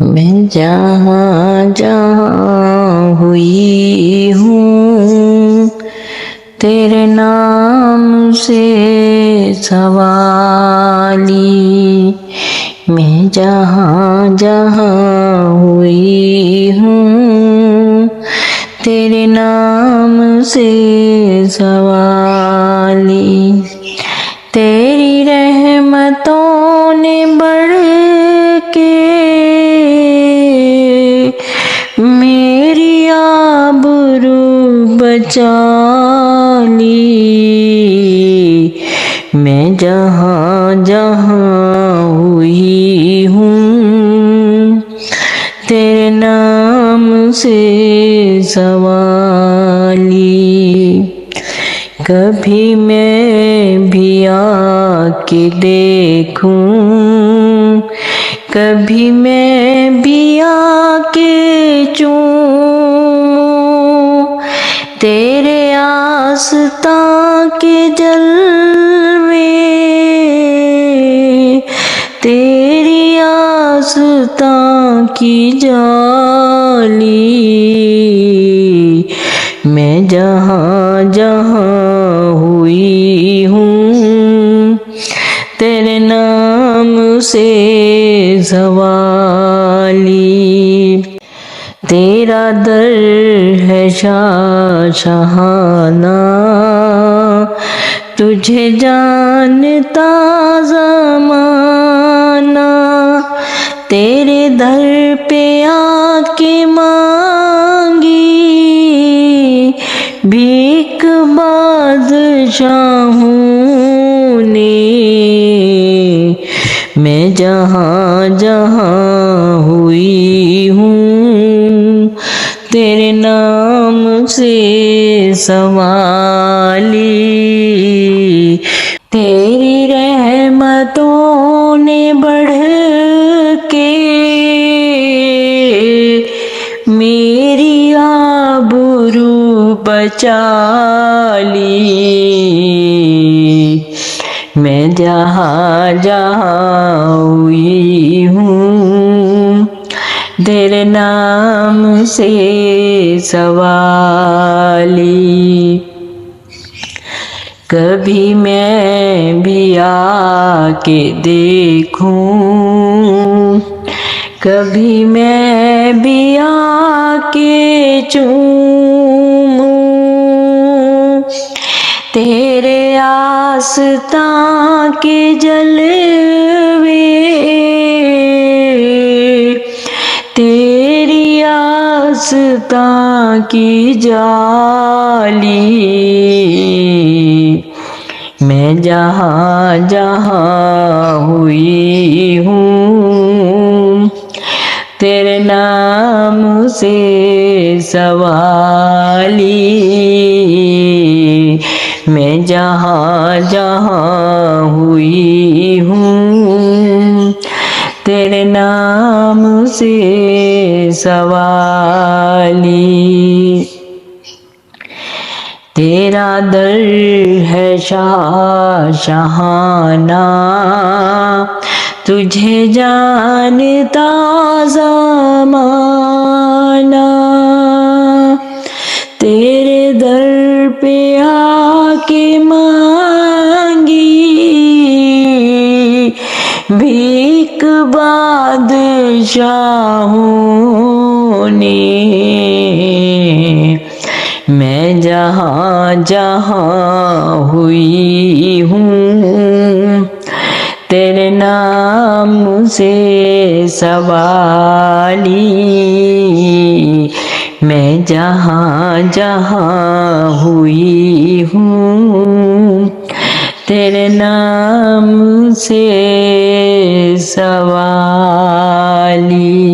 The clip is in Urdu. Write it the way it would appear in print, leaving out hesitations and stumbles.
میں جہاں جہاں ہوئی ہوں تیرے نام سے سوالی، میں جہاں جہاں ہوئی ہوں تیرے نام سے سوالی، تیری رحمتوں نے بڑھ کے میری آبرو بچا لی، میں جہاں جہاں ہوئی ہوں تیرے نام سے سوالی، کبھی میں بھی آ کے دیکھوں، کبھی میں بھی آ کے چوموں تیرے آستاں کے جلوے، تیری آستاں کی جالی، میں جہاں جہاں ہوئی ہوں تیرے نام سے سوالی، تیرا در ہے شاہانہ، تجھے جانتا زمانہ، تیرے در پہ آ کے مانگی بھیک بادشاہوں نے، میں جہاں جہاں ہوئی ہوں تیرے نام سے سوالی، تیری رحمتوں نے بڑھ کے میری آبرو بچا لی، میں جہاں جہاں ہوئی ہوں تیرے نام سے سوالی، کبھی میں بھی آ کے دیکھوں، کبھی میں بھی آ کے چوموں تیرے آستاں کے جلوے، تیری آستاں کی جالی، میں جہاں جہاں ہوئی ہوں تیرے نام سے سوالی، میں جہاں جہاں ہوئی ہوں تیرے نام سے سوالی، تیرا در ہے شاہانہ، تجھے جانتا زمانہ، تیرے در پہ آ کے مانگی بھیک بادشاہوں نے، میں جہاں جہاں ہوئی ہوں تیرے نام سے سوالی، میں جہاں جہاں ہوئی ہوں تیرے نام سے سوالی۔